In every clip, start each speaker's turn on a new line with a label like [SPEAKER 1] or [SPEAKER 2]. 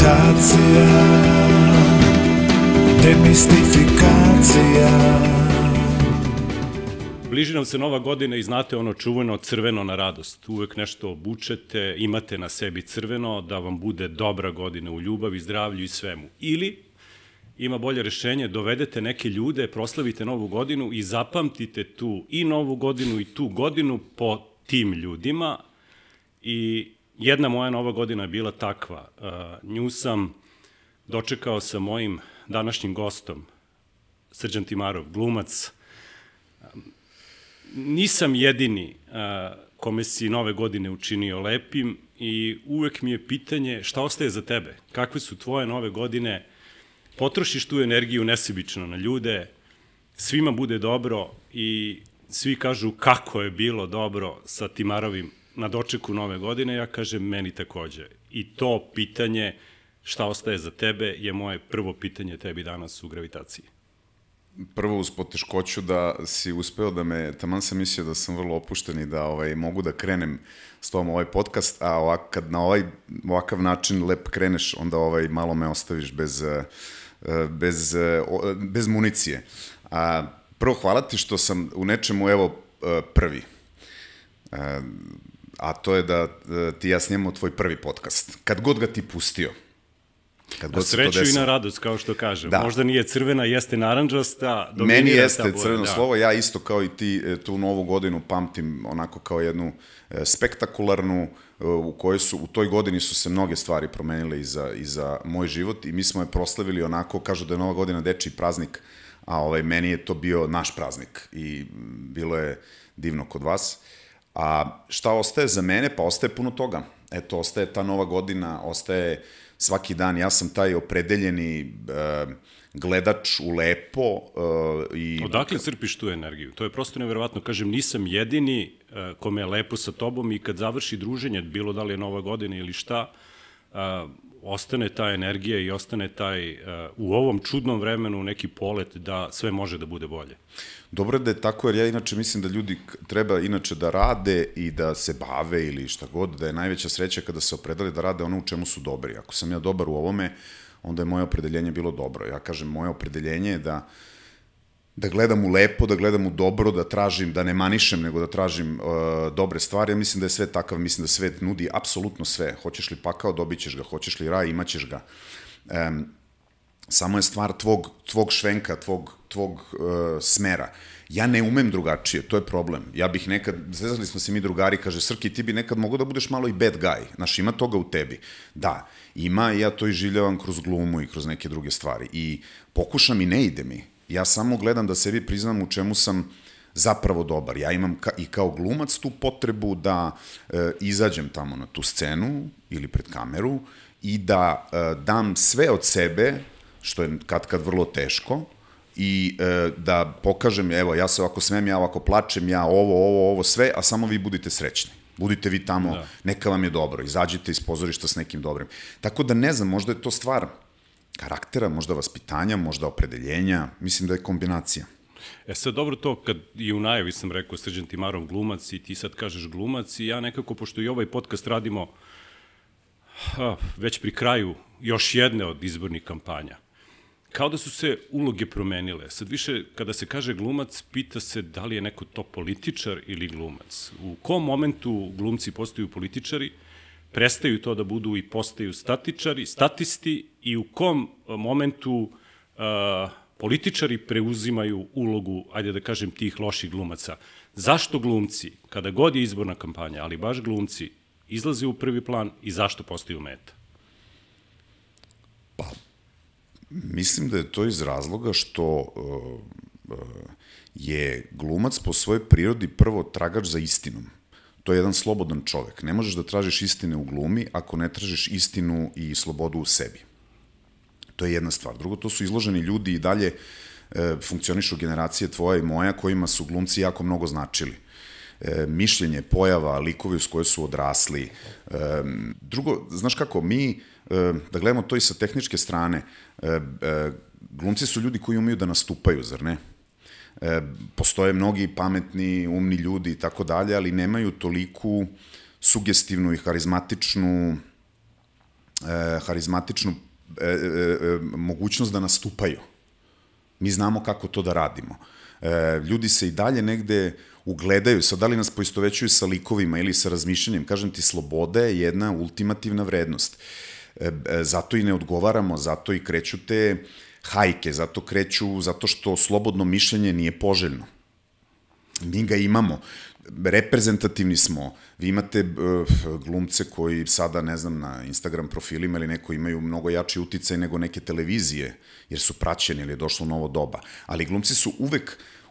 [SPEAKER 1] Gravitacija, demistifikacija.
[SPEAKER 2] Bliži nam se Nova godina i znate ono čuveno crveno na radost. Uvek nešto obučete, imate na sebi crveno da vam bude dobra godina u ljubavi, zdravlju i svemu. Ili, ima bolje rešenje, dovedete neke ljude, proslavite Novu godinu i zapamtite tu i Novu godinu i tu godinu po tim ljudima. I jedna moja Nova godina je bila takva. Nju sam dočekao sa mojim današnjim gostom, Srđan Timarov, glumac. Nisam jedini kome si Nove godine učinio lepim i uvek mi je pitanje šta ostaje za tebe? Kakve su tvoje Nove godine? Potrošiš tu energiju nesebično na ljude, svima bude dobro i svi kažu kako je bilo dobro sa Timarovim na dočeku Nove godine, ja kažem meni takođe. I to pitanje šta ostaje za tebe je moje prvo pitanje tebi danas u Gravitaciji.
[SPEAKER 3] Prvo uz poteškoću da si uspeo da me, taman sam mislio da sam vrlo opušten i da mogu da krenem s tom ovaj podcast, a kad na ovakav način lep kreneš, onda malo me ostaviš bez municije. Prvo, hvala ti što sam u nečemu, prvi. A to je da ti ja snimamo tvoj prvi podcast. Kad god ga ti pustio.
[SPEAKER 2] Na sreću i na radost, kao što kažem. Možda nije crvena, jeste naranđasta.
[SPEAKER 3] Meni jeste crveno slovo, ja isto kao i ti tu Novu godinu pamtim onako kao jednu spektakularnu, u toj godini su se mnoge stvari promenile i za moj život i mi smo je proslavili onako, kažu da je Nova godina dečiji praznik, a meni je to bio naš praznik i bilo je divno kod vas. A šta ostaje za mene? Pa ostaje puno toga. Eto, ostaje ta Nova godina, ostaje svaki dan, ja sam taj opredeljeni gledač u lepo.
[SPEAKER 2] Odakle crpiš tu energiju? To je prosto neverovatno. Kažem, nisam jedini kome je lepo sa tobom i kad završi druženje, bilo da li je Nova godina ili šta, ostane ta energija i ostane taj, u ovom čudnom vremenu, neki polet da sve može da bude bolje.
[SPEAKER 3] Dobro da je tako, jer ja inače mislim da ljudi treba inače da rade i da se bave ili šta god, da je najveća sreća kada se opredele da rade ono u čemu su dobri. Ako sam ja dobar u ovome, onda je moje opredeljenje bilo dobro. Ja kažem, moje opredeljenje je da gledam u lepo, da gledam u dobro, da tražim, da ne manišem, nego da tražim dobre stvari. Ja mislim da je svet takav, mislim da svet nudi apsolutno sve. Hoćeš li pakao, dobit ćeš ga. Hoćeš li raj, imaćeš ga. Samo je stvar tvog švenka, tvog smera. Ja ne umem drugačije, to je problem. Ja bih nekad, zvezali smo se mi drugari, kaže, Srki, ti bi nekad mogao da budeš malo i bad guy. Znaš, ima toga u tebi. Da, ima i ja to iživljavam kroz glumu i kroz neke druge stvari. I pokušam i ne ide mi. Ja samo gledam da sebi priznam u čemu sam zapravo dobar. Ja imam i kao glumac tu potrebu da izađem tamo na tu scenu ili pred kameru i da dam sve od sebe, što je kad vrlo teško, i da pokažem, evo, ja se ovako smem, ja ovako plačem, ja ovo, sve, a samo vi budite srećni. Budite vi tamo, neka vam je dobro, izađite iz pozorišta s nekim dobrim. Tako da ne znam, možda je to stvar karaktera, možda vaspitanja, možda opredeljenja, mislim da je kombinacija.
[SPEAKER 2] Sad dobro to, kad i u najavi sam rekao Srđan Timarov glumac i ti sad kažeš glumac i ja nekako, pošto i ovaj podcast radimo već pri kraju još jedne od izbornih kampanja, kao da su se uloge promenile. Sad više, kada se kaže glumac, pita se da li je neko to političar ili glumac. U kom momentu glumci postaju političari, prestaju to da budu i postaju statisti i u kom momentu političari preuzimaju ulogu, ajde da kažem, tih loših glumaca. Zašto glumci, kada god je izborna kampanja, ali baš glumci, izlaze u prvi plan i zašto postaju meta?
[SPEAKER 3] Pa, mislim da je to iz razloga što je glumac po svojoj prirodi prvo tragač za istinom. To je jedan slobodan čovek. Ne možeš da tražiš istine u glumi ako ne tražiš istinu i slobodu u sebi. To je jedna stvar. Drugo, to su izloženi ljudi i dalje funkcionišu generacije tvoja i moja kojima su glumci jako mnogo značili. Mišljenje, pojava, likovi uz koje su odrasli. Drugo, znaš kako, mi, da gledamo to i sa tehničke strane, glumci su ljudi koji umeju da nastupaju, zar ne? Postoje mnogi pametni, umni ljudi i tako dalje, ali nemaju toliku sugestivnu i harizmatičnu harizmatičnu mogućnost da nastupaju. Mi znamo kako to da radimo. Ljudi se i dalje negde ugledaju, sad da li nas poistovećuju sa likovima ili sa razmišljanjem, kažem ti, sloboda je jedna ultimativna vrednost. Zato i ne odgovaramo, zato i kreću te hajke, zato što slobodno mišljenje nije poželjno. Mi ga imamo, reprezentativni smo, vi imate glumce koji sada, ne znam, na Instagram profilima ili neko imaju mnogo jači uticaj nego neke televizije, jer su praćeni ili je došlo novo doba. Ali glumci su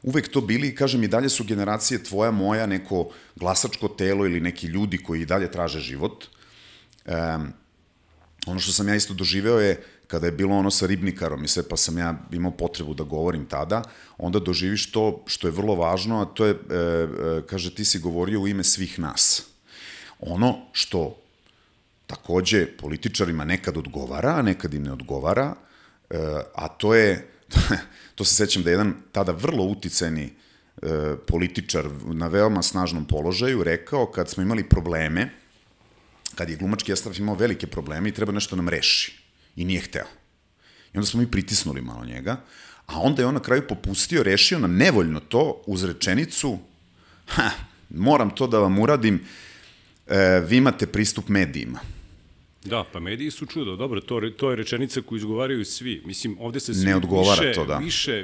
[SPEAKER 3] uvek to bili i kažem i dalje su generacije tvoja, moja, neko glasačko telo ili neki ljudi koji i dalje traže život. Ono što sam ja isto doživeo je kada je bilo ono sa ribnikarom i sve, pa sam ja imao potrebu da govorim tada, onda doživiš to što je vrlo važno, a to je, kaže, ti si govorio u ime svih nas. Ono što takođe političarima nekad odgovara, a nekad im ne odgovara, a to je, to se sećam da je jedan tada vrlo uticajni političar na veoma snažnom položaju rekao kad smo imali probleme, kad je glumački Estaf imao velike probleme i treba nešto nam reši. I nije hteo. I onda smo mi pritisnuli malo njega, a onda je on na kraju popustio, rešio nam nevoljno to uz rečenicu, moram to da vam uradim, vi imate pristup medijima.
[SPEAKER 2] Da, pa mediji su čudo, dobro, to je rečenica koju izgovaraju svi. Mislim, ovde se svi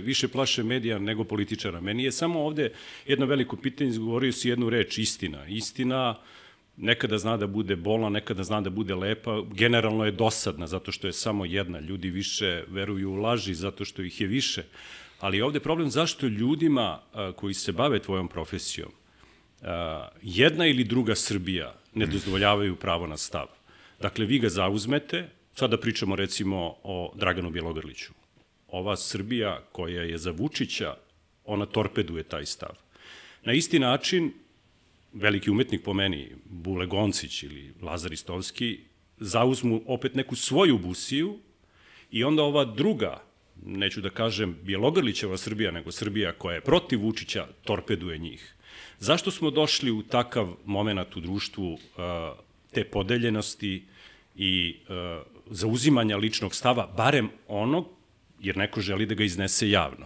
[SPEAKER 2] više plaše medija nego političara. Meni je samo ovde jedno veliko pitanje, izgovorio si jednu reč, istina. Istina nekada zna da bude bolna, nekada zna da bude lepa, generalno je dosadna zato što je samo jedna. Ljudi više veruju u laži zato što ih je više. Ali je ovde problem zašto ljudima koji se bave tvojom profesijom jedna ili druga Srbija ne dozvoljavaju pravo na stav. Dakle, vi ga zauzmete, sada pričamo recimo o Draganu Bjelogrliću. Ova Srbija koja je za Vučića, ona torpeduje taj stav. Na isti način, veliki umetnik po meni, Bule Goncić ili Lazar Istovski, zauzmu opet neku svoju busiju i onda ova druga, neću da kažem Bjelogrlićeva Srbija, nego Srbija koja je protiv Vučića, torpeduje njih. Zašto smo došli u takav moment u društvu te podeljenosti i zauzimanja ličnog stava, barem onog, jer neko želi da ga iznese javno,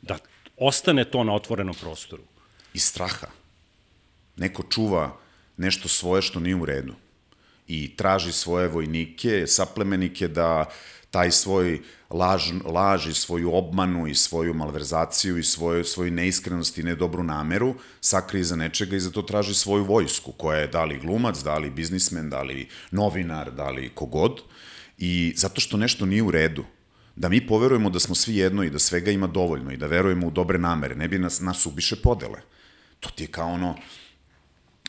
[SPEAKER 2] da ostane to na otvorenom prostoru?
[SPEAKER 3] Iz straha. Neko čuva nešto svoje što nije u redu i traži svoje vojnike, saplemenike da taj svoj laž i svoju obmanu i svoju malverzaciju i svoju neiskrenost i nedobru nameru sakrije iza nečega i za to traži svoju vojsku, koja je da li glumac, da li biznismen, da li novinar, da li kogod. I zato što nešto nije u redu, da mi poverujemo da smo svi jedno i da svega ima dovoljno i da verujemo u dobre namere, ne bi nas ubiše podele. To ti je kao ono,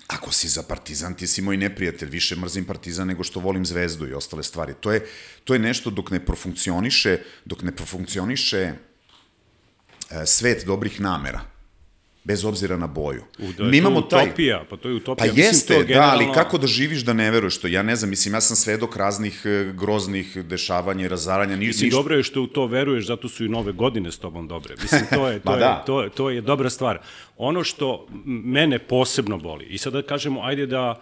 [SPEAKER 3] ako si za Partizan, ti si moj neprijatelj, više mrzim Partizan nego što volim Zvezdu i ostale stvari. To je nešto dok ne profunkcioniše svet dobrih namera, bez obzira na boju.
[SPEAKER 2] Mi imamo utopija, pa to je utopija.
[SPEAKER 3] Pa jeste, da, ali kako da živiš da ne veruješ to? Ja ne znam, mislim, ja sam svedok raznih groznih dešavanja i razaranja.
[SPEAKER 2] Mislim, dobro je što u to veruješ, zato su i nove godine s tobom dobre. Mislim, to je dobra stvar. Ono što mene posebno boli, i sada kažemo, ajde da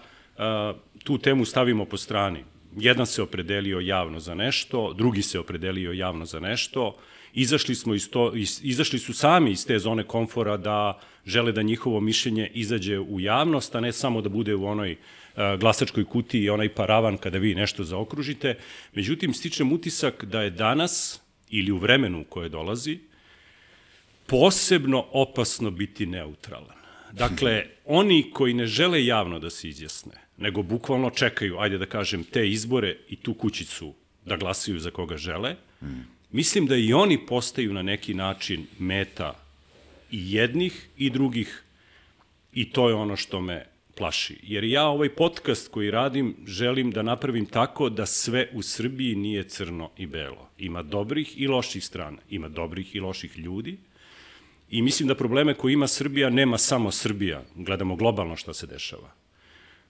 [SPEAKER 2] tu temu stavimo po strani. Jedan se opredelio javno za nešto, drugi se opredelio javno za nešto, izašli su sami iz te zone komfora da žele da njihovo mišljenje izađe u javnost, a ne samo da bude u onoj glasačkoj kutiji i onaj paravan kada vi nešto zaokružite. Međutim, stičem utisak da je danas, ili u vremenu koje dolazi, posebno opasno biti neutralan. Dakle, oni koji ne žele javno da se izjasne, nego bukvalno čekaju, ajde da kažem, te izbore i tu kućicu da glasaju za koga žele, mislim da i oni postaju na neki način meta i jednih i drugih i to je ono što me plaši. Jer ja ovaj podcast koji radim želim da napravim tako da sve u Srbiji nije crno i belo. Ima dobrih i loših strana, ima dobrih i loših ljudi i mislim da probleme koje ima Srbija nema samo Srbija, gledamo globalno šta se dešava.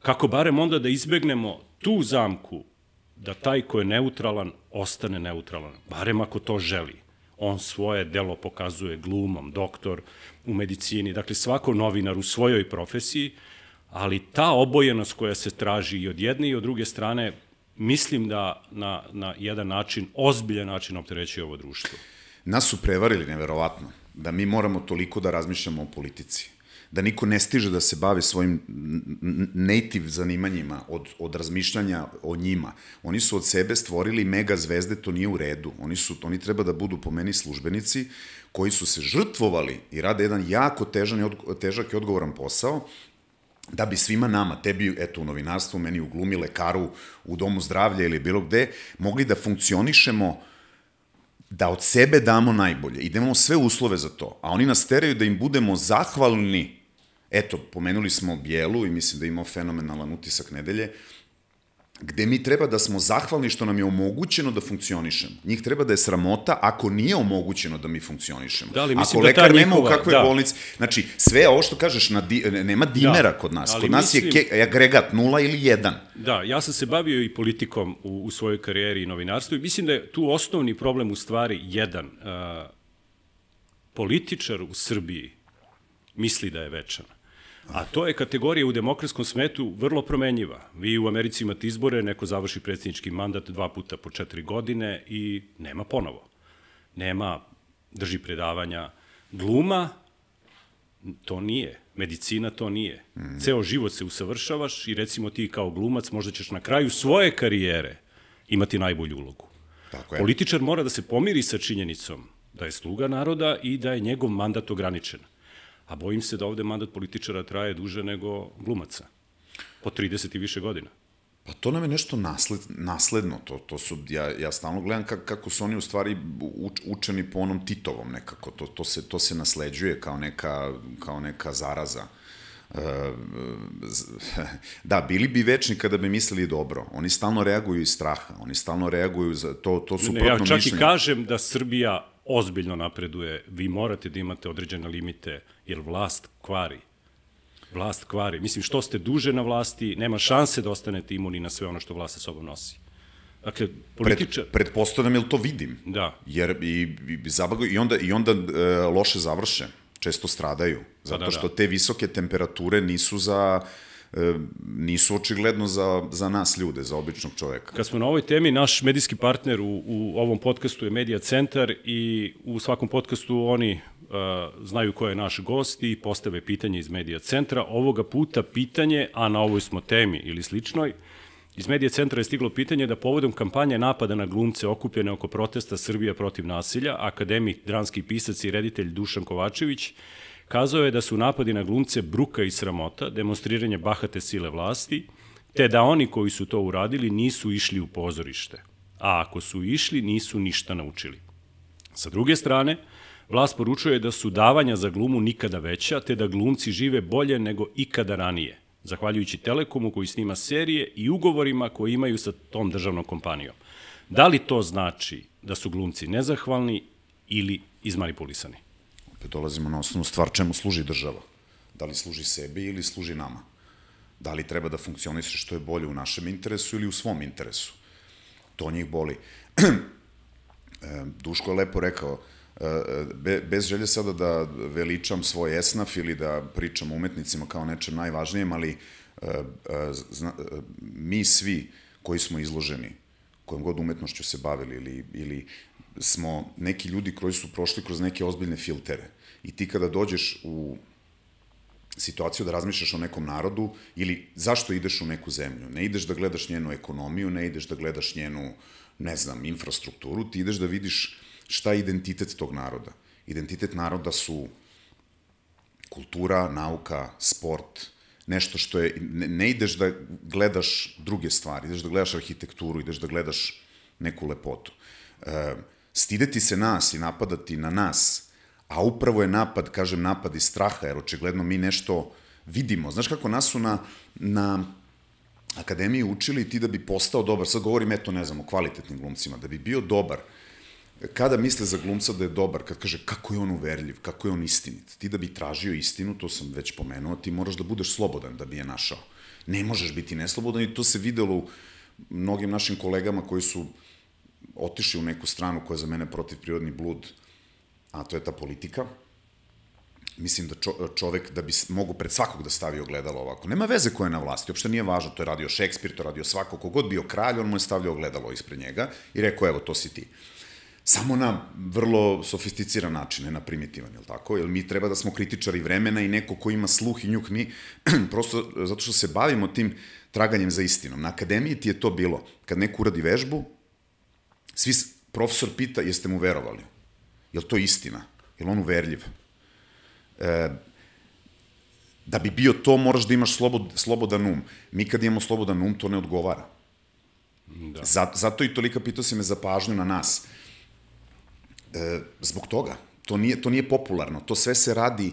[SPEAKER 2] Kako barem onda da izbegnemo tu zamku da taj ko je neutralan ostane neutralan, barem ako to želi. On svoje delo pokazuje glumom, doktor u medicini, dakle svako novinar u svojoj profesiji, ali ta obojenost koja se traži i od jedne i od druge strane, mislim da na jedan način, ozbiljan način opterećuje ovo društvo.
[SPEAKER 3] Nas su prevarili, neverovatno, da mi moramo toliko da razmišljamo o politici, da niko ne stiže da se bavi svojim native zanimanjima od razmišljanja o njima. Oni su od sebe stvorili mega zvezde, to nije u redu. Oni treba da budu po meni službenici koji su se žrtvovali i rade jedan jako težak i odgovoran posao, da bi svima nama, tebi, eto, u novinarstvu, meni u glumi, lekaru, u domu zdravlja ili bilo gde, mogli da funkcionišemo, da od sebe damo najbolje i da imamo sve uslove za to. A oni nas teraju da im budemo zahvalni. Eto, pomenuli smo Bijelu i mislim da imao fenomenalan utisak nedelje, gde mi treba da smo zahvalni što nam je omogućeno da funkcionišemo. Njih treba da je sramota ako nije omogućeno da mi funkcionišemo.
[SPEAKER 2] Da, ali
[SPEAKER 3] ako lekar nema u kakvoj bolnici. Znači, sve ovo što kažeš, nema dimera kod nas. Kod nas je agregat 0 ili 1.
[SPEAKER 2] Da, ja sam se bavio i politikom u svojoj karijeri i novinarstvu i mislim da je tu osnovni problem u stvari jedan. Političar u Srbiji misli da je večan. A to je kategorija u demokratskom svetu vrlo promenjiva. Vi u Americi imate izbore, neko završi predsjednički mandat 2 puta po 4 godine i nema ponovo. Nema, drži predavanja. Gluma, to nije. Medicina, to nije. Ceo život se usavršavaš i recimo ti kao glumac možda ćeš na kraju svoje karijere imati najbolju ulogu. Političar mora da se pomiri sa činjenicom da je sluga naroda i da je njegov mandat ograničen. A bojim se da ovde mandat političara traje duže nego glumaca. Po 30 i više godina.
[SPEAKER 3] Pa to nam je nešto nasledno. Ja stalno gledam kako su oni u stvari učeni po onom Titovom nekako. To se nasleđuje kao neka zaraza. Da, bili bi večni kada bi mislili dobro. Oni stalno reaguju iz straha. Oni stalno reaguju za to suprotno mišljenje.
[SPEAKER 2] Ja čak i kažem da Srbija ozbiljno napreduje, vi morate da imate određene limite, jer vlast kvari. Vlast kvari. Mislim, što ste duže na vlasti, nema šanse da ostanete imuni na sve ono što vlast sa sobom nosi. Dakle, političar...
[SPEAKER 3] Pretpostavljam, ili to vidim.
[SPEAKER 2] Da.
[SPEAKER 3] Jer i onda loše završe. Često stradaju. Zato što te visoke temperature nisu očigledno za nas ljude, za običnog čoveka.
[SPEAKER 2] Kad smo na ovoj temi, naš medijski partner u ovom podcastu je Medija centar i u svakom podcastu oni znaju ko je naš gost i postave pitanje iz Medija centra. Ovoga puta pitanje, a na ovoj smo temi ili sličnoj, iz Medija centra je stiglo pitanje da povodom kampanje napada na glumce okupljene oko protesta Srbija protiv nasilja, akademik, dramski pisac i reditelj Dušan Kovačević kazao je da su napadi na glumce bruka i sramota, demonstriranje bahate sile vlasti, te da oni koji su to uradili nisu išli u pozorište. A ako su išli, nisu ništa naučili. Sa druge strane, vlast poručuje da su davanja za glumu nikada veća, te da glumci žive bolje nego ikada ranije, zahvaljujući Telekomu koji snima serije i ugovorima koji imaju sa tom državnom kompanijom. Da li to znači da su glumci nezahvalni ili izmanipulisani?
[SPEAKER 3] Dolazimo na osnovnu stvar čemu služi država. Da li služi sebi ili služi nama? Da li treba da funkcioniše što je bolje u našem interesu ili u svom interesu? To njih boli. Duško je lepo rekao, bez želje sada da veličam svoj esnaf ili da pričam o umetnicima kao nečem najvažnijem, ali mi svi koji smo izloženi, kojom god umetnošću se bavili ili smo neki ljudi koji su prošli kroz neke ozbiljne filtere i ti kada dođeš u situaciju da razmišljaš o nekom narodu ili zašto ideš u neku zemlju, ne ideš da gledaš njenu ekonomiju, ne ideš da gledaš njenu, ne znam, infrastrukturu, ti ideš da vidiš šta je identitet tog naroda. Identitet naroda su kultura, nauka, sport, nešto što je, ne ideš da gledaš druge stvari, ideš da gledaš arhitekturu, ideš da gledaš neku lepotu. Stideti se nas i napadati na nas, a upravo je napad, kažem napad iz straha, jer očigledno mi nešto vidimo. Znaš kako nas su na akademiji učili ti da bi postao dobar, sad govorim eto ne znam o kvalitetnim glumcima, da bi bio dobar, kada misle za glumca da je dobar, kad kaže kako je on uverljiv, kako je on istinit, ti da bi tražio istinu, to sam već pomenuo, ti moraš da budeš slobodan da bi je našao. Ne možeš biti neslobodan i to se videlo u mnogim našim kolegama koji su otišli u neku stranu koja je za mene protivprirodni blud, a to je ta politika. mislim da čovek da bi mogu pred svakog da stavi ogledalo ovako. Nema veze ko je na vlasti, uopšte nije važno, to je radio Šekspir, to je radio svako, kogod bio kralj, on mu je stavljao ogledalo ispred njega i rekao, evo, to si ti. Samo na vrlo sofisticiran način, ne na primitivan, je li tako? Jer mi treba da smo kritičari vremena i neko ko ima sluh i njuk, mi prosto zato što se bavimo tim traganjem za istinom. Na akademiji ti je to bilo. Kad neko uradi vežbu, profesor pita, jeste mu verovali? Je li to istina? Je li on uverljiv? Da bi bio to, moraš da imaš slobodan um. Mi kad imamo slobodan um, to ne odgovara. Da. Zato i tolika pitao si me za pažnju na nas. Zbog toga. To nije popularno. To sve se radi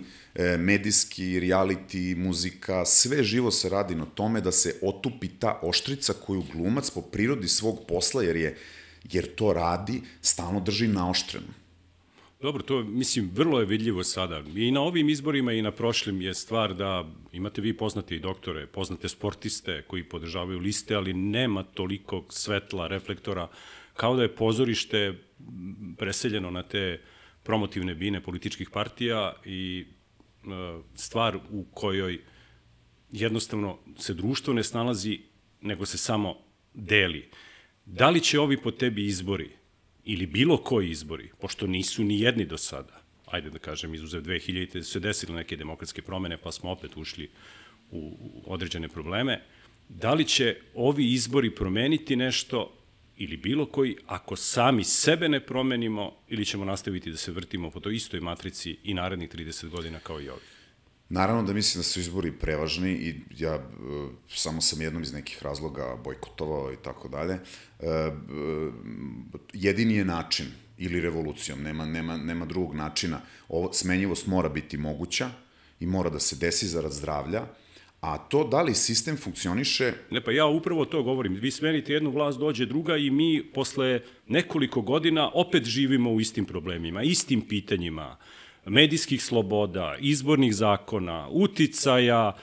[SPEAKER 3] medijski, reality, muzika, sve živo se radi na tome da se otupi ta oštrica koju glumac po prirodi svog posla, jer to radi, stalno drži naoštrenu.
[SPEAKER 2] Dobro, to, mislim, vrlo je vidljivo sada. I na ovim izborima i na prošlim je stvar da imate vi poznate i doktore, poznate sportiste koji podržavaju liste, ali nema toliko svetla, reflektora, kao da je pozorište preseljeno na te promotivne bine političkih partija i stvar u kojoj jednostavno se društvo ne snalazi, nego se samo deli. Da li će ovi po tebi izbori ili bilo koji izbori, pošto nisu ni jedni do sada, ajde da kažem, izuzev 2000. se desile neke demokratske promene, pa smo opet ušli u određene probleme, da li će ovi izbori promeniti nešto ili bilo koji, ako sami sebe ne promenimo, ili ćemo nastaviti da se vrtimo po toj istoj matrici i narednih 30 godina kao i ovi?
[SPEAKER 3] Naravno da mislim da su izbori prevažni i ja samo sam jednom iz nekih razloga bojkotovao i tako dalje. Jedini je način, ili revolucijom, nema drugog načina. Smenjivost mora biti moguća i mora da se desi zarad zdravlja, a to da li sistem funkcioniše...
[SPEAKER 2] Ne, pa ja upravo to govorim. Vi smenite jednu vlast, dođe druga i mi posle nekoliko godina opet živimo u istim problemima, istim pitanjima, medijskih sloboda, izbornih zakona, uticaja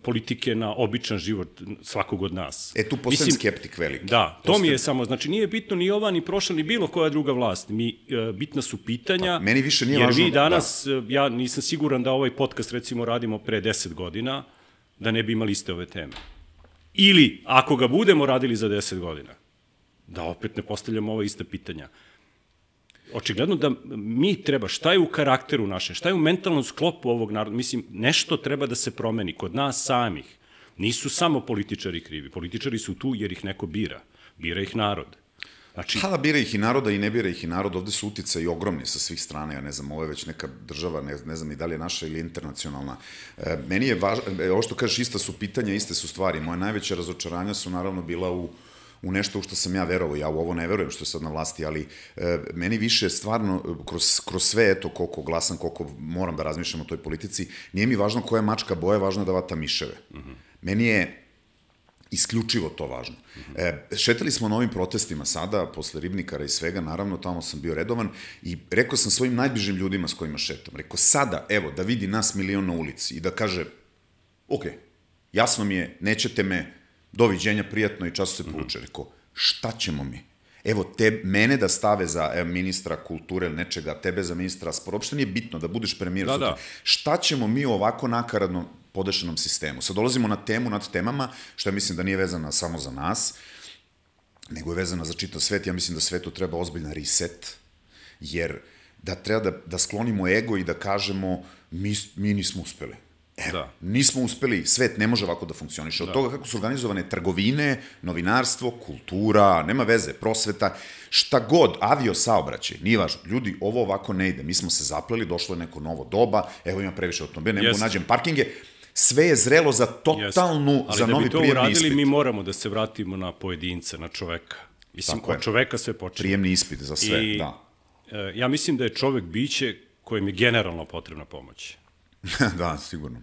[SPEAKER 2] politike na običan život svakog od nas.
[SPEAKER 3] Tu postajem skeptik veliki.
[SPEAKER 2] Da, to mi je samo, znači nije bitno ni ova, ni prošla, ni bilo koja druga vlast. Bitna su pitanja,
[SPEAKER 3] meni više nije važno,
[SPEAKER 2] jer vi danas, ja nisam siguran da ovaj podcast recimo radimo pre 10 godina, da ne bi imali iste ove teme. Ili, ako ga budemo radili za 10 godina, da opet ne postavljamo ova ista pitanja. Očigledno da mi treba, šta je u karakteru našem, šta je u mentalnom sklopu ovog naroda, mislim, nešto treba da se promeni kod nas samih. Nisu samo političari krivi, političari su tu jer ih neko bira ih narod. Znači...
[SPEAKER 3] Da, bira ih i naroda i ne bira ih i narod, ovde su uticaji ogromni sa svih strana, ja ne znam, ovo je već neka država, ne znam ni da li je naša ili internacionalna. Meni je važno, ovo što kažeš, ista su pitanja, iste su stvari, moje najveće razočaranja su naravno bila u nešto u što sam ja verovao, ja u ovo ne verujem što je sad na vlasti, ali meni više stvarno, kroz sve, eto, koliko glasam, koliko moram da razmišljam o toj politici, nije mi važno koja je mačka boja, važno je da vata miševe. Meni je isključivo to važno. Šetali smo na ovim protestima sada, posle Ribnikara i svega, naravno, tamo sam bio redovan i rekao sam svojim najbližim ljudima s kojima šetam, rekao sada, evo, da vidi nas milion na ulici i da kaže, ok, jasno mi je, nećete me, doviđenja, prijatno i času se povuče. Rekao, šta ćemo mi? Evo, mene da stave za ministra kulture ili nečega, tebe za ministra spora, uopšte nije bitno da budeš premijer sutra. Šta ćemo mi u ovako nakaradno podešenom sistemu? Sad dolazimo na temu nad temama, što ja mislim da nije vezana samo za nas, nego je vezana za čitav svet. Ja mislim da svetu treba ozbiljna reset, jer da treba da sklonimo ego i da kažemo mi nismo uspeli. Nismo uspeli, svet ne može ovako da funkcioniše. Od toga kako su organizovane trgovine, novinarstvo, kultura, nema veze, prosveta, šta god, aviosaobraćaj, nije važno. Ljudi, ovo ovako ne ide. Mi smo se zapleli, došlo je neko novo doba, evo ima previše automobila, ne mogu nađem parkinge. Sve je zrelo za totalnu, za novi prijemni ispit. Ali da bi to uradili,
[SPEAKER 2] mi moramo da se vratimo na pojedinca, na čoveka. Mislim, od čoveka sve počne.
[SPEAKER 3] Prijemni ispit za sve, da.
[SPEAKER 2] Ja mislim da je čovek biće kojem je generalno potrebna pomoć.
[SPEAKER 3] Da, sigurno.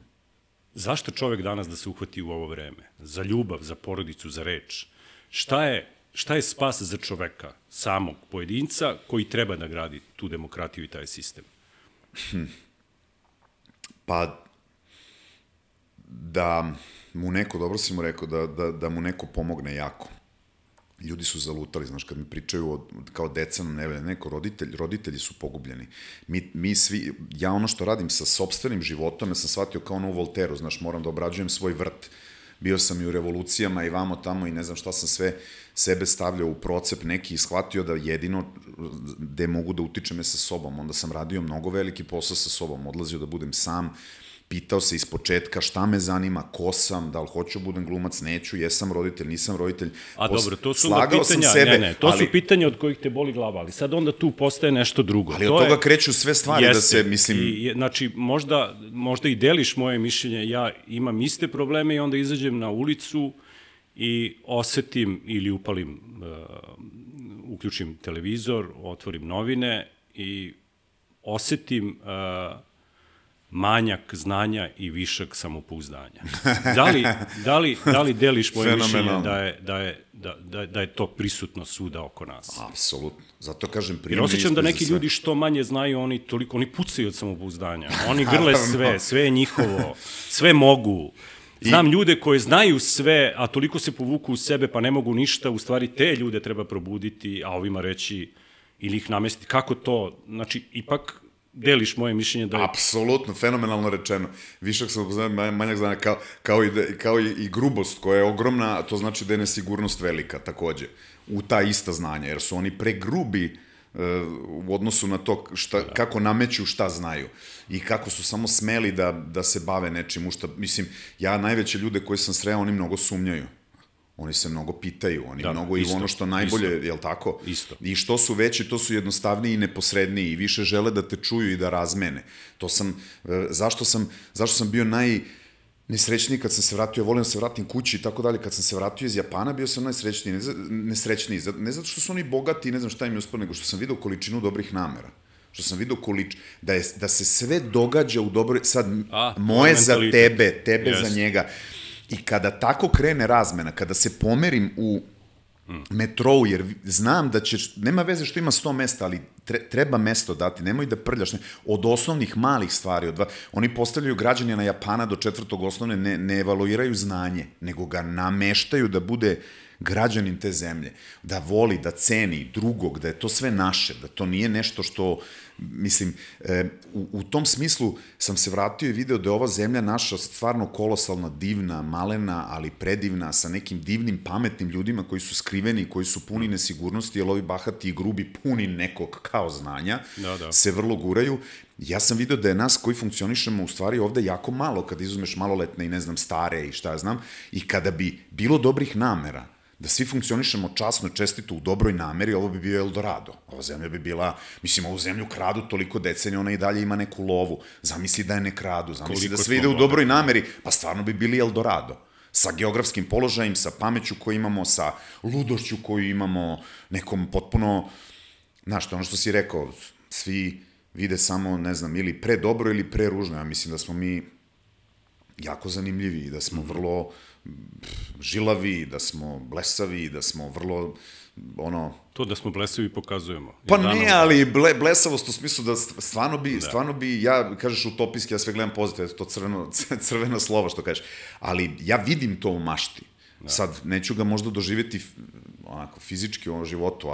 [SPEAKER 2] Zašto čovek danas da se uhvati u ovo vreme? Za ljubav, za porodicu, za reč. Šta je spas za čoveka, samog pojedinca, koji treba da gradi tu demokratiju i taj sistem?
[SPEAKER 3] Pa, da mu neko, dobro si mu rekao, da mu neko pomogne jako. ljudi su zalutali, znaš, kad mi pričaju kao deca nam ne valja, neko roditelji su pogubljeni. Mi svi, ja ono što radim sa sopstvenim životom, ja sam shvatio kao ono u Volteru, znaš, moram da obrađujem svoj vrt. Bio sam i u revolucijama i vamo tamo i ne znam šta sam sve sebe stavljao u procep neki i shvatio da jedino gde mogu da utičem je sa sobom. Onda sam radio mnogo veliki posao sa sobom, odlazio da budem sam, pitao se iz početka šta me zanima, ko sam, da li hoću budem glumac, neću, jesam roditelj, nisam roditelj.
[SPEAKER 2] A dobro, to su onda pitanja, to su pitanja od kojih te boli glava, ali sad onda tu postaje nešto drugo.
[SPEAKER 3] Ali od toga kreću sve stvari da se, mislim...
[SPEAKER 2] Znači, možda i deliš moje mišljenje, ja imam iste probleme i onda izađem na ulicu i osetim ili upalim, uključim televizor, otvorim novine i osetim manjak znanja i višak samopouzdanja. Da li deliš moje mišljenje da je to prisutno svuda oko nas?
[SPEAKER 3] Apsolutno. Zato kažem,
[SPEAKER 2] jer osjećam da neki ljudi što manje znaju, oni pucaju od samopouzdanja. Oni grle sve je njihovo, sve mogu. Znam ljude koje znaju sve, a toliko se povuku u sebe pa ne mogu ništa, u stvari te ljude treba probuditi, a ovima reći ili ih namestiti. Kako to? Znači, ipak deliš moje mišljenje da je...
[SPEAKER 3] Apsolutno, fenomenalno rečeno. Višak samopouzdanja, manjak znanja, kao i grubost koja je ogromna, to znači da je nesigurnost velika takođe, u ta ista znanja, jer su oni pregrubi u odnosu na to kako nameću šta znaju i kako su samo smeli da se bave nečim. Mislim, ja najveće ljude koje sam sreo, oni mnogo sumnjaju. Oni se mnogo pitaju, oni mnogo i ono što najbolje, je li tako?
[SPEAKER 2] Isto.
[SPEAKER 3] I što su veći, to su jednostavniji i neposredniji i više žele da te čuju i da razmene. Zašto sam bio nesrećniji kad sam se vratio, volim da se vratim kući i tako dalje, kad sam se vratio iz Japana, bio sam nesrećniji, ne zato što su oni bogati i ne znam šta im je uspelo, nego što sam vidio količinu dobrih namera. Što sam vidio da se sve događa u dobroj, sad moje za tebe za njega. I kada tako krene razmena, kada se pomerim u metrou, jer znam da nema veze što ima 100 mesta, ali treba mesto dati, nemoj da prljaš. Od osnovnih malih stvari, oni postavljaju građanina Japana do 4. osnovne, ne evaluiraju znanje, nego ga nameštaju da bude građanin te zemlje, da voli, da ceni drugog, da je to sve naše, da to nije nešto što, mislim, u tom smislu sam se vratio i video da je ova zemlja naša stvarno kolosalna, divna, malena, ali predivna, sa nekim divnim, pametnim ljudima koji su skriveni, koji su puni nesigurnosti, jer ovi bahati i grubi puni nekog kao znanja, se vrlo guraju. Ja sam video da je nas koji funkcionišemo u stvari ovde jako malo, kada izuzmeš maloletne i ne znam stare i šta ja znam, i kada bi bilo dobrih namera, da svi funkcionišemo časno, čestito, u dobroj nameri, ovo bi bio Eldorado. Ova zemlja bi bila, mislim, ovu zemlju kradu toliko decenija, ona i dalje ima neku lovu. Zamisli da je ne kradu, zamisli da sve ide u dobroj nameri, pa stvarno bi bili Eldorado. Sa geografskim položajem, sa pameću koju imamo, sa ludošću koju imamo, nekom potpuno, znaš, to ono što si rekao, svi vide samo, ne znam, ili pre dobro ili pre ružno. Ja mislim da smo mi jako zanimljivi i da smo vrlo žilavi, da smo blesavi, da smo vrlo,
[SPEAKER 2] To da smo blesavi pokazujemo.
[SPEAKER 3] Pa ne, ali blesavost u smislu da stvarno bi, ja, kažeš utopijski, ja sve gledam pozitivno, to crveno slovo što kažeš, ali ja vidim to u mašti. Sad, neću ga možda doživjeti onako fizički u ovom životu,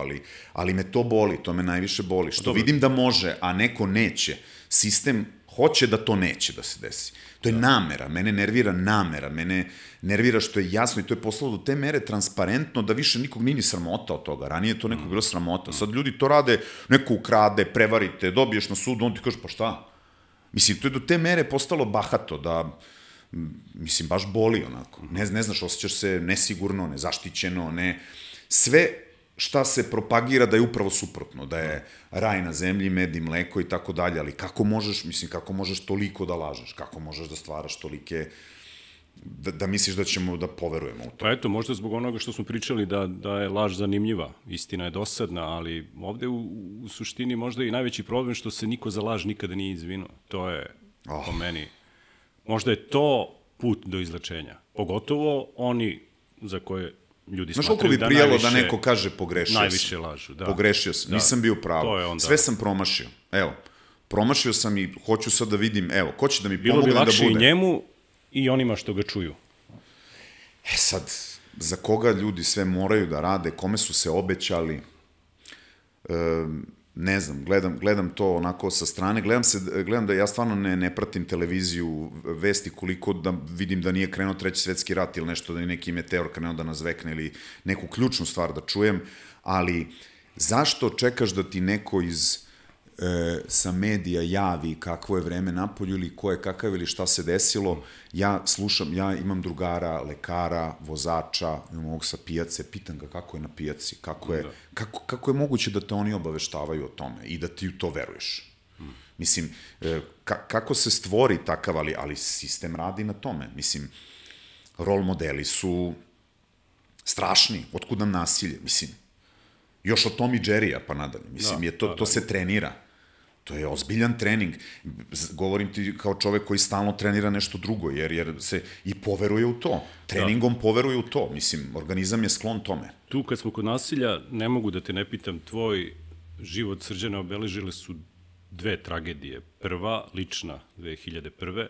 [SPEAKER 3] ali me to boli, to me najviše boli. Što vidim da može, a neko neće. Sistem hoće da to neće da se desi. To je namera, mene nervira namera, mene nervira što je jasno i to je poslalo do te mere transparentno da više nikog nije ni sramota od toga. Ranije je to nekog bilo sramota. Sad ljudi to rade, neko ukrade, prevarite, dobiješ na sudu, on ti kaže pa šta? Mislim, to je do te mere postalo bahato da, mislim, baš boli onako. Ne znaš, osjećaš se nesigurno, nezaštićeno, sve šta se propagira da je upravo suprotno, da je raj na zemlji, med i mleko i tako dalje, ali kako možeš toliko da lažeš, kako možeš da stvaraš tolike, da misliš da ćemo da poverujemo u to.
[SPEAKER 2] Pa eto, možda zbog onoga što smo pričali da je laž zanimljiva, istina je dosadna, ali ovde u suštini možda i najveći problem što se niko za laž nikada nije izvinuo. To je, po meni, možda je to put do izlečenja. Pogotovo oni za koje ljudi smatraju da najviše... Znaš koliko bi prijalo
[SPEAKER 3] da neko kaže pogrešio sam?
[SPEAKER 2] Najviše lažu, da.
[SPEAKER 3] Pogrešio sam, nisam bio pravo. Sve sam promašio. Evo, promašio sam i hoću sad da vidim, evo, ko će da mi pomogne da bude...
[SPEAKER 2] Bilo bi lakše i njemu i onima što ga čuju.
[SPEAKER 3] Sad, za koga ljudi sve moraju da rade, kome su se obećali. Ne znam, gledam to onako sa strane, gledam da ja stvarno ne pratim televiziju, vesti koliko da vidim da nije krenuo Treći svetski rat ili nešto, da je neki meteor krenuo da nas vekne ili neku ključnu stvar da čujem, ali zašto čekaš da ti neko sa medija javi kakvo je vreme napolju ili ko je kakav ili šta se desilo? Ja imam drugara, lekara, vozača, imam ovog sa pijace, pitam ga kako je na pijaci, kako je moguće da te oni obaveštavaju o tome i da ti u to veruješ. Mislim, kako se stvori takav, ali sistem radi na tome. Mislim, rol modeli su strašni, otkud nam nasilje, mislim. Još od Tom i Jerry-a pa nadalje, mislim, to se trenira. To je ozbiljan trening. Govorim ti kao čovek koji stalno trenira nešto drugo, jer se i poveruje u to. Treningom poveruje u to. Mislim, organizam je sklon tome.
[SPEAKER 2] Tu, kad smo kod nasilja, ne mogu da te ne pitam, tvoj život, Srđane, obeležile su 2 tragedije. Prva, lična, 2001.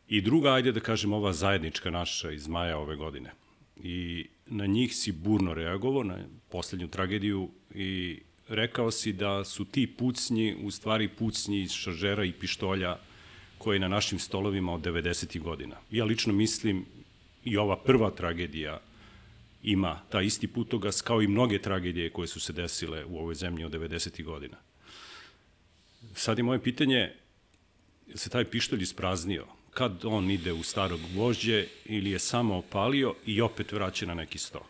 [SPEAKER 2] I druga, ajde da kažem, ova zajednička naša iz maja ove godine. I na njih si burno reagovao, na poslednju tragediju, i rekao si da su ti pucnji, u stvari pucnji iz šaržera i pištolja koje je na našim stolovima od 90. godina. Ja lično mislim i ova prva tragedija ima taj isti putokaz, kao i mnoge tragedije koje su se desile u ovoj zemlji od 90. godina. Sad je moje pitanje, se taj pištolj ispraznio? Kad on ide u staro gvožđe ili je samo opalio i opet vraća na neki sto?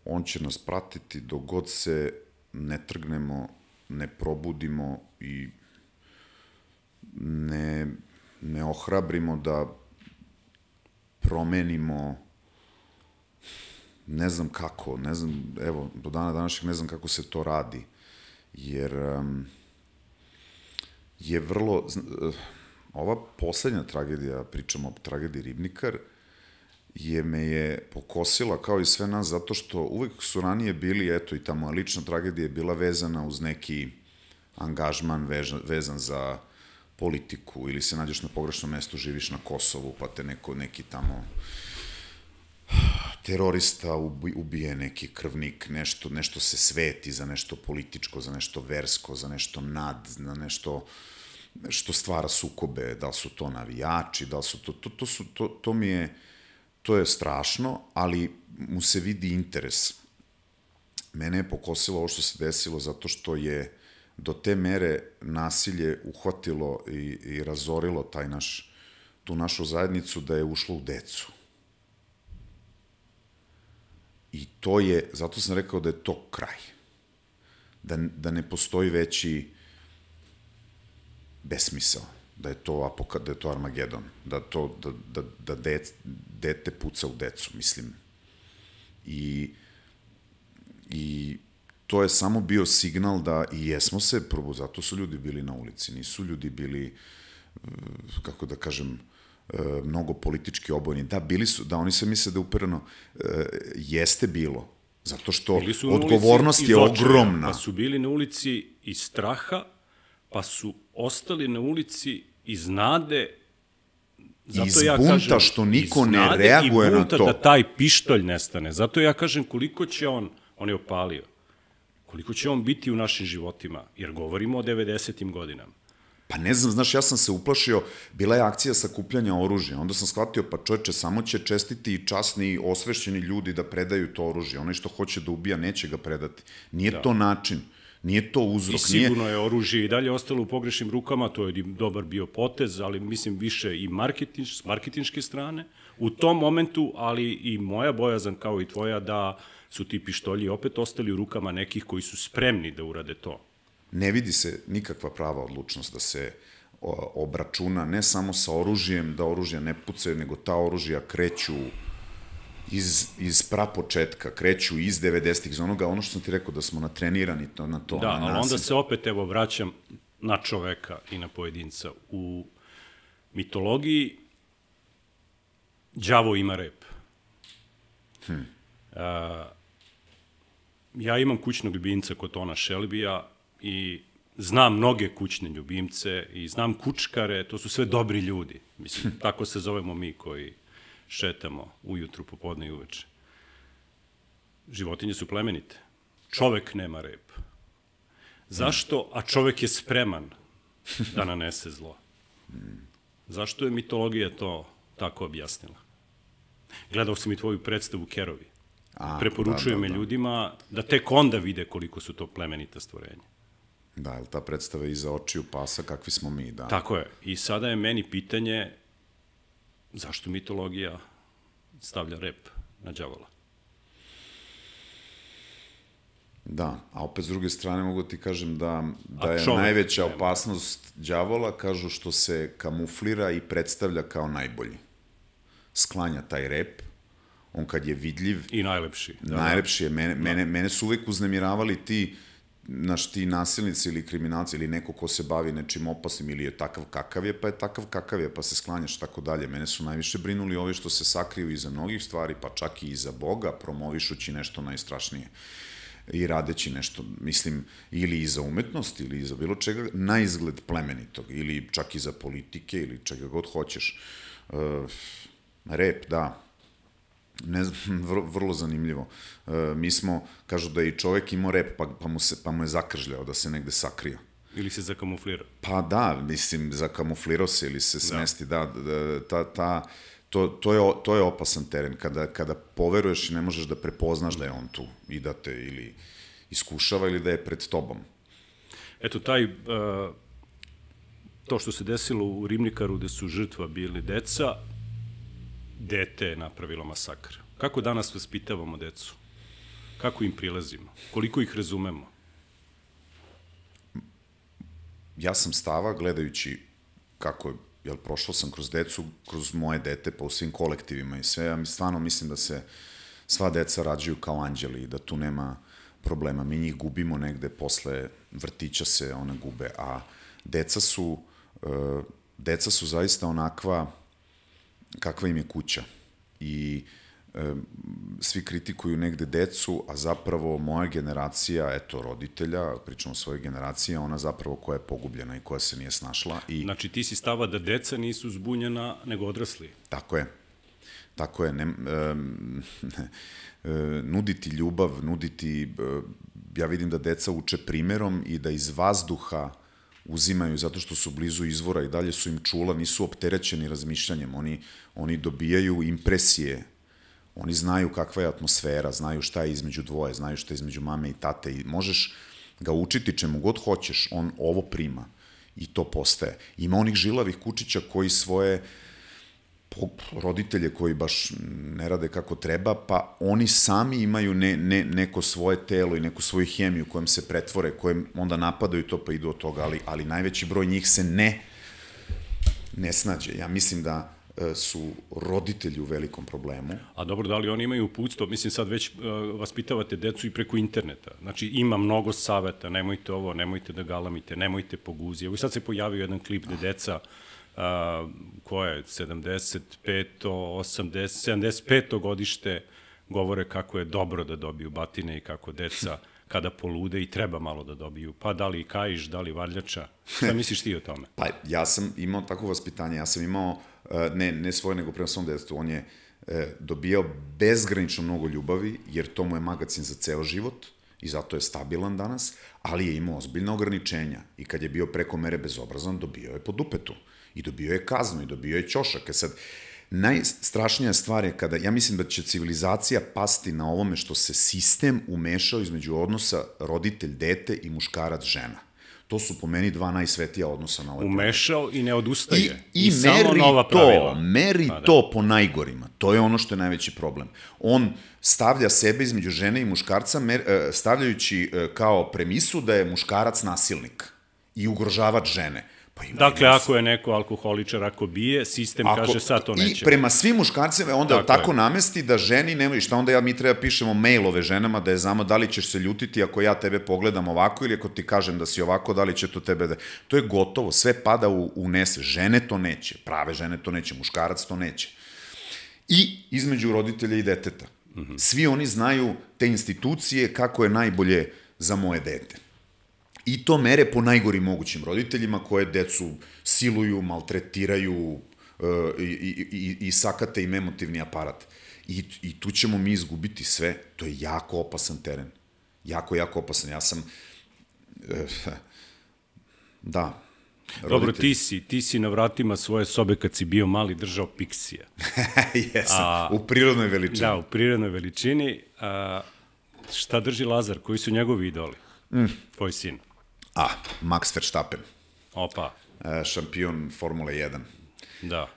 [SPEAKER 3] On će nas pratiti dok god se ne trgnemo, ne probudimo i ne ohrabrimo da promenimo, ne znam kako, evo, do dana današnjeg ne znam kako se to radi, jer je vrlo, ova poslednja tragedija, pričamo o tragediji Ribnikar, me je pokosila kao i sve nas, zato što uvek su ranije bili, eto i ta moja lična tragedija je bila vezana uz neki angažman vezan za politiku, ili se nađeš na pogrešnom mestu, živiš na Kosovu, pa te neki tamo terorista ubije neki krvnik, nešto se sveti za nešto političko, za nešto versko, za nešto za nešto što stvara sukobe, da li su to navijači, da li su to je strašno, ali mu se vidi interes. Mene je pokosilo ovo što se desilo zato što je do te mere nasilje uhvatilo i razorilo tu našu zajednicu da je ušlo u decu. I to je, zato sam rekao da je to kraj. Da ne postoji veći besmisao, da je to Armagedon, da dete puca u decu, mislim. I to je samo bio signal da i jesmo se, zato su ljudi bili na ulici, nisu ljudi bili, kako da kažem, mnogo politički obojeni. Da, bili su, da, oni se misle da upereno jeste bilo, zato što odgovornost je ogromna.
[SPEAKER 2] Pa su bili na ulici iz straha, pa su ostali na ulici iz nade,
[SPEAKER 3] iz bunta što niko ne reaguje na to.
[SPEAKER 2] I bunta da taj pištolj nestane. Zato ja kažem koliko će on je opalio, koliko će on biti u našim životima, jer govorimo o 90. godinama.
[SPEAKER 3] Pa ne znam, znaš, ja sam se uplašio, bila je akcija sakupljanja oružja, onda sam shvatio, pa čoveče, samo će čestiti i časni i osvešćeni ljudi da predaju to oružje, onaj što hoće da ubija, neće ga predati. Nije to način, nije to uzrok.
[SPEAKER 2] I sigurno je oružje i dalje ostalo u pogrešnim rukama, to je dobar bio potez, ali mislim više i marketinške strane u tom momentu, ali i moja bojazan kao i tvoja da su ti pištolji opet ostali u rukama nekih koji su spremni da urade to.
[SPEAKER 3] Ne vidi se nikakva prava odlučnost da se obračuna ne samo sa oružjem, da oružja ne pucaju, nego ta oružja kreću iz prapočetka, kreću iz 90-ih, iz ono što sam ti rekao da smo natrenirani na to.
[SPEAKER 2] Da, ali onda se opet, evo, vraćam na čoveka i na pojedinca. U mitologiji đavo ima rep. Ja imam kućnog ljubimca kod Tona Shelbya i znam mnoge kućne ljubimce i znam kučkare, to su sve dobri ljudi. Mislim, tako se zovemo mi koji šetamo ujutru, popodne i uveče. Životinje su plemenite. Čovek nema rep. Zašto? A čovek je spreman da nanese zlo. Zašto je mitologija to tako objasnila? Gledao sam i tvoju predstavu Kerovi. Preporučujem je ljudima da tek onda vide koliko su to plemenita stvorenja.
[SPEAKER 3] Da, ali ta predstava je iza očiju pasa kakvi smo mi, da.
[SPEAKER 2] Tako je. I sada je meni pitanje zašto mitologija stavlja rep na đavola?
[SPEAKER 3] Da, a opet s druge strane mogu ti kažem da je najveća opasnost đavola, kažu što se kamuflira i predstavlja kao najbolji. Sklanja taj rep, on kad je vidljiv...
[SPEAKER 2] I najlepši.
[SPEAKER 3] Najlepši je. Mene su uvek uznemiravali ti nasilnici ili kriminalci ili neko ko se bavi nečim opasnim ili je takav kakav je, pa je takav kakav je, pa se sklanjaš tako dalje. Mene su najviše brinuli ovi što se sakriju iza mnogih stvari, pa čak i iza Boga, promovišući nešto najstrašnije i radeći nešto, mislim, ili iza umetnosti, ili iza bilo čega, na izgled plemenitog, ili čak iza politike, ili čega god hoćeš. Rep, da, ne znam, vrlo zanimljivo. Mi smo, kažu da je i čovek imao rep, pa mu je zakržljao da se negde sakrio.
[SPEAKER 2] Ili se zakamuflirao.
[SPEAKER 3] Pa da, mislim, zakamuflirao se ili se smesti, to je opasan teren, kada poveruješ i ne možeš da prepoznaš da je on tu i da te ili iskušava ili da je pred tobom.
[SPEAKER 2] Eto, to što se desilo u Rimnikaru gde su žrtva bili deca, dete je napravilo masakr. Kako danas vaspitavamo decu? Kako im prilazimo? Koliko ih razumemo?
[SPEAKER 3] Ja sam stava, gledajući kako je, jel, prošao sam kroz decu, kroz moje dete, pa u svim kolektivima i sve, ja stvarno mislim da se sva deca rađaju kao anđeli i da tu nema problema. Mi njih gubimo negde, posle vrtića se one gube, a deca su zaista onakva kakva im je kuća. I svi kritikuju negde decu, a zapravo moja generacija, eto, roditelja, pričamo o svojoj generaciji, ona zapravo koja je pogubljena i koja se nije snašla.
[SPEAKER 2] Znači, ti si stava da deca nisu zbunjena, nego odrasli.
[SPEAKER 3] Tako je. Tako je. Nuditi ljubav, ja vidim da deca uče primerom i da iz vazduha uzimaju zato što su blizu izvora i dalje su im čula, nisu opterećeni razmišljanjem. Oni dobijaju impresije, oni znaju kakva je atmosfera, znaju šta je između dvoje, znaju šta je između mame i tate i možeš ga učiti čemu god hoćeš, on ovo prima i to postaje. Ima onih žilavih kučića koji svoje roditelje koji baš ne rade kako treba, pa oni sami imaju neko svoje telo i neku svoju hemiju kojem se pretvore, kojem onda napadaju to pa idu od toga, ali najveći broj njih se ne snađe. Ja mislim da su roditelji u velikom problemu.
[SPEAKER 2] A dobro, da li oni imaju uputstvo? Mislim, sad već vaspitavate decu i preko interneta. Znači, ima mnogo saveta, nemojte ovo, nemojte da galamite, nemojte po guzi. Evo i sad se pojavio jedan klip gde deca koje je 75. 75. godište govore kako je dobro da dobiju batine i kako deca kada polude i treba malo da dobiju. Pa da li kajiš, da li varljača? Šta misliš ti o tome?
[SPEAKER 3] Pa ja sam imao takvo vaspitanje. Ja sam imao, ne svoje, nego prema svom detetu. On je dobijao bezgranično mnogo ljubavi, jer to mu je magacin za ceo život i zato je stabilan danas, ali je imao ozbiljna ograničenja. I kad je bio preko mere bezobrazan, dobio je po dupetu. I dobio je kaznu, i dobio je ćošak. Sad, najstrašnija stvar je kada, ja mislim da će civilizacija pasti na ovome što se sistem umešao između odnosa roditelj-dete i muškarac-žena. To su po meni dva najsvetija odnosa na ovoj planeti.
[SPEAKER 2] Umešao i ne odustaje.
[SPEAKER 3] I meri to po najgorima. To je ono što je najveći problem. On stavlja sebe između žene i muškarca, stavljajući kao premisu da je muškarac nasilnik i ugrožavač žene.
[SPEAKER 2] Dakle, ako je neko alkoholičar, ako bije, sistem kaže sad to neće.
[SPEAKER 3] I prema svim muškarcima onda tako namesti da ženi nemaju, šta onda mi treba pišemo mailove ženama da je znamo da li ćeš se ljutiti ako ja tebe pogledam ovako ili ako ti kažem da si ovako, da li će to tebe da... To je gotovo, sve pada u nese. Žene to neće, prave žene to neće, muškarac to neće. I između roditelja i deteta. Svi oni znaju te institucije kako je najbolje za moje dete. I to mere po najgorim mogućim roditeljima koje decu siluju, maltretiraju i sakate im emotivni aparat. I tu ćemo mi izgubiti sve. To je jako opasan teren. Jako, jako opasan. Ja sam... Da.
[SPEAKER 2] Dobro, ti si na vratima svoje sobe kad si bio mali držao Pixija.
[SPEAKER 3] Jesam, u prirodnoj veličini.
[SPEAKER 2] Da, u prirodnoj veličini. Šta drži Lazar? Koji su njegovi idoli? Tvoj sin.
[SPEAKER 3] Max Verstappen.
[SPEAKER 2] Opa.
[SPEAKER 3] Šampion Formule 1.
[SPEAKER 2] Da.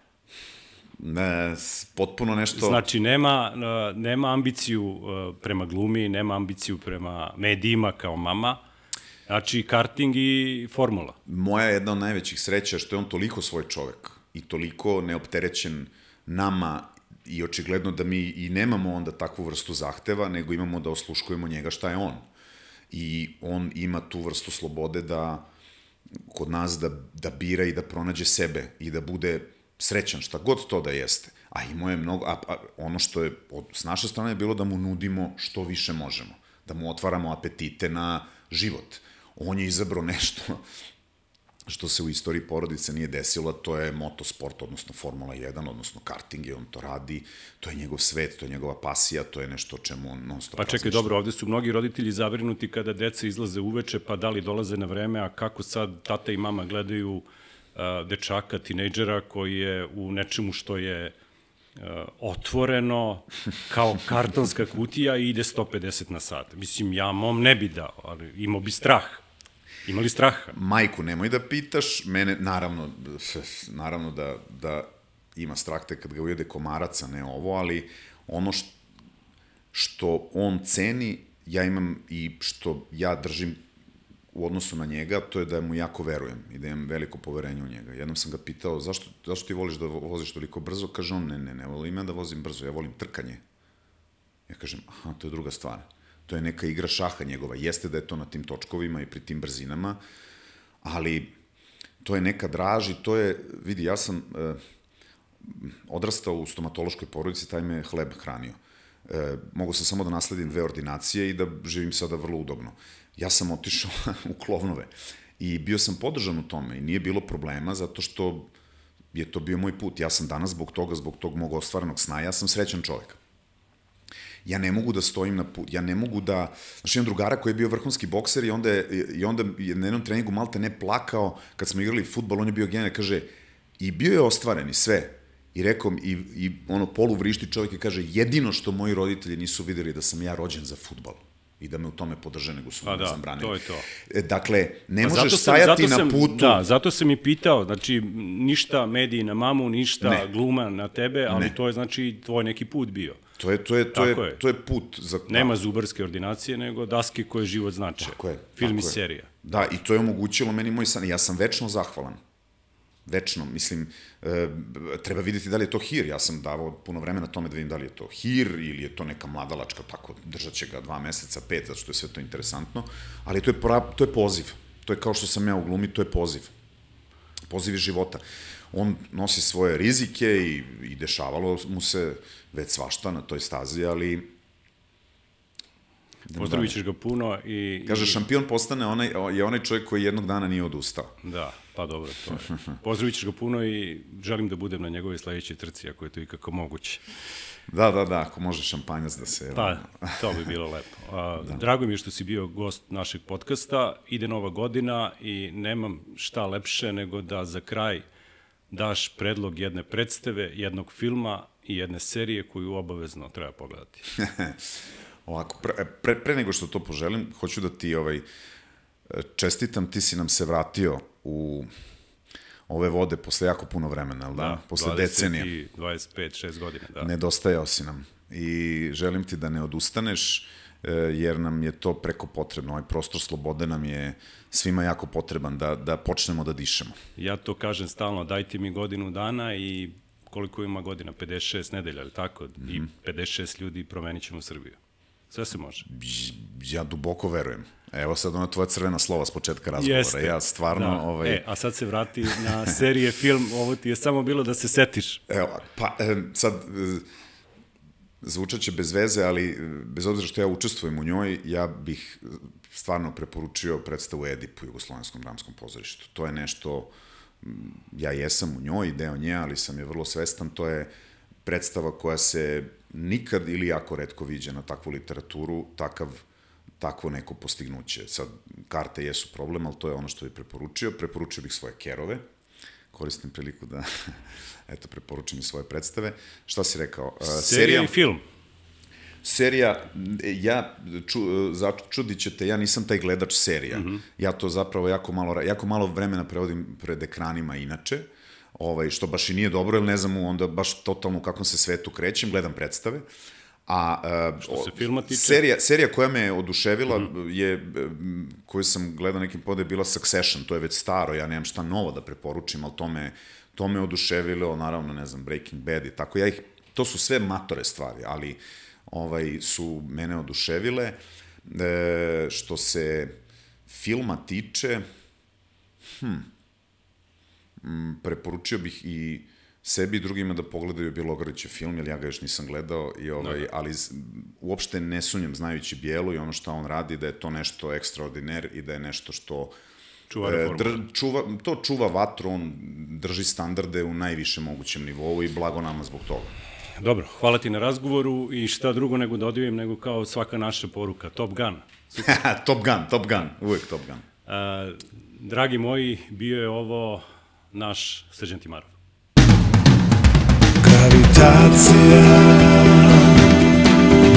[SPEAKER 3] Potpuno nešto...
[SPEAKER 2] Znači, nema ambiciju prema glumi, nema ambiciju prema medijima kao mama, znači karting i formula.
[SPEAKER 3] Moja jedna od najvećih sreća je što je on toliko svoj čovek i toliko neopterećen nama i očigledno da mi i nemamo onda takvu vrstu zahteva, nego imamo da osluškujemo njega šta je on. I on ima tu vrstu slobode da kod nas da bira i da pronađe sebe i da bude srećan, šta god to da jeste. A imao je mnogo, ono što je s naše strane je bilo da mu nudimo što više možemo, da mu otvaramo apetite na život. On je izabrao nešto što se u istoriji porodice nije desilo, to je motosport, odnosno Formula 1, odnosno karting, i on to radi, to je njegov svet, to je njegova pasija, to je nešto o čemu on non stop razmišlja.
[SPEAKER 2] Pa čekaj, dobro, ovde su mnogi roditelji zabrinuti kada deca izlaze uveče, pa da li dolaze na vreme, a kako sad tata i mama gledaju dečaka, tinejdžera koji je u nečemu što je otvoreno kao kartonska kutija i ide 150 na sat. Mislim, ja mom ne bi dao, ali imao bi strah. Imali straha?
[SPEAKER 3] Majku, nemoj da pitaš, mene, naravno da ima strah te kad ga ujede komaraca, ne ovo, ali ono što on ceni, ja imam i što ja držim u odnosu na njega, to je da mu jako verujem i da imam veliko poverenje u njega. Jednom sam ga pitao, zašto ti voliš da voziš toliko brzo? Kaže on, ne volim ja da vozim brzo, ja volim trkanje. Ja kažem, to je druga stvar. To je neka igra šaha njegova. Jeste da je to na tim točkovima i pri tim brzinama, ali to je neka draž i to je, vidi, ja sam odrastao u stomatološkoj porodici, taj me hleb hranio. Mogu sam samo da nasledim 2 ordinacije i da živim sada vrlo udobno. Ja sam otišao u Klovnove i bio sam podržan u tome i nije bilo problema zato što je to bio moj put. Ja sam danas zbog tog mog ostvarenog sna, ja sam srećan čovjek. Ja ne mogu da stojim na put, ja ne mogu da... Znači, imam drugara koji je bio vrhunski bokser i onda je na jednom treningu malte ne plakao, kad smo igrali fudbal, on je bio genijalni, kaže, i bio je ostvaren i sve. I rekao, i ono polu vrišti čovjek i kaže, jedino što moji roditelji nisu videli da sam ja rođen za fudbal i da me u tome podrže, nego su me zabranili.
[SPEAKER 2] To je to.
[SPEAKER 3] Dakle, ne možeš stajati na putu...
[SPEAKER 2] Da, zato sam i pitao, znači, ništa mediji na mamu, ništa gluma na tebe, ali to je, znači, tvoj neki put bio.
[SPEAKER 3] To je put za...
[SPEAKER 2] Nema zubarske ordinacije, nego daske koje život znače.
[SPEAKER 3] Tako je.
[SPEAKER 2] Film i serija.
[SPEAKER 3] Da, i to je omogućilo meni moj san. Ja sam večno zahvalan. Večno, mislim, treba vidjeti da li je to hir. Ja sam davao puno vremena tome da vidim da li je to hir ili je to neka mladalačka, tako, držat će ga 2 meseca, 5, zato što je sve to interesantno, ali to je poziv. To je kao što sam ja u glumi, to je poziv. Poziv iz života. On nosi svoje rizike i dešavalo mu se već svašta na toj stazi, ali...
[SPEAKER 2] Pozdravit ćeš ga puno i...
[SPEAKER 3] Kaže, šampion postane onaj čovjek koji jednog dana nije odustao.
[SPEAKER 2] Da, pa dobro, to je. Pozdravit ćeš ga puno i želim da budem na njegovoj sledećoj trci, ako je to ikako moguće.
[SPEAKER 3] Da, ako može šampanjac da se...
[SPEAKER 2] Pa, to bi bilo lepo. Drago mi je što si bio gost našeg podcasta, ide nova godina i nemam šta lepše nego da za kraj daš predlog jedne predstave, jednog filma i jedne serije koju obavezno treba pogledati.
[SPEAKER 3] Ovako, pre nego što to poželim, hoću da ti čestitam, ti si nam se vratio u ove vode posle jako puno vremena, da? Posle decenija.
[SPEAKER 2] 25-6 godina, da.
[SPEAKER 3] Nedostajao si nam i želim ti da ne odustaneš, jer nam je to preko potrebno. Ovaj prostor slobode nam je svima jako potreban, da počnemo da dišemo.
[SPEAKER 2] Ja to kažem stalno, dajte mi godinu dana i koliko ima godina, 56 nedelja, ali tako? I 56 ljudi promenit ćemo Srbiju. Sve se može.
[SPEAKER 3] Ja duboko verujem. Evo sad ona tvoja crvena slova s početka razgovora.
[SPEAKER 2] Jeste.
[SPEAKER 3] Ja stvarno...
[SPEAKER 2] A sad se vrati na serije, film, ovo ti je samo bilo da se setiš.
[SPEAKER 3] Evo, pa sad... zvučaće bez veze, ali bez obzira što ja učestvujem u njoj, ja bih stvarno preporučio predstavu Edip u Jugoslovenskom dramskom pozorištu. To je nešto, ja jesam u njoj, deo nje, ali sam je vrlo svestan, to je predstava koja se nikad ili jako retko viđa na takvu literaturu, takvo neko postignuće. Sad, karte jesu problem, ali to je ono što bih preporučio. Preporučio bih svoje kerove. Koristim priliku da, eto, preporučim i svoje predstave. Šta si rekao?
[SPEAKER 2] Serija i film.
[SPEAKER 3] Serija, čudit ćete, ja nisam taj gledač serija. Ja to zapravo jako malo vremena prevodim pred ekranima inače, što baš i nije dobro, jer ne znam onda baš totalno u kakvom se svetu krećem, gledam predstave.
[SPEAKER 2] Što se filma tiče?
[SPEAKER 3] Serija koja me oduševila je, koju sam gledao nekim podaj, bila Succession, to je već staro, ja nemam šta novo da preporučim, ali to me oduševilo, naravno, ne znam, Breaking Bad i tako, to su sve matore stvari, ali su mene oduševile. Što se filma tiče, preporučio bih i sebi i drugima da pogledaju Bjelogrlićev film, jer ja ga još nisam gledao, ali uopšte ne sumnjam, znajući Bijelu i ono što on radi, da je to nešto ekstraordiner i da je nešto što čuva vatru, on drži standarde u najviše mogućem nivou i blago nama zbog toga.
[SPEAKER 2] Dobro, hvala ti na razgovoru i šta drugo nego da odivim, nego kao svaka naša poruka, Top Gun.
[SPEAKER 3] Top Gun, uvek Top Gun.
[SPEAKER 2] Dragi moji, bio je ovo naš Srđan Timarov.
[SPEAKER 1] Gravitacija,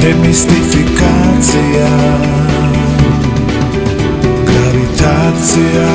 [SPEAKER 1] demistifikacija, gravitacija,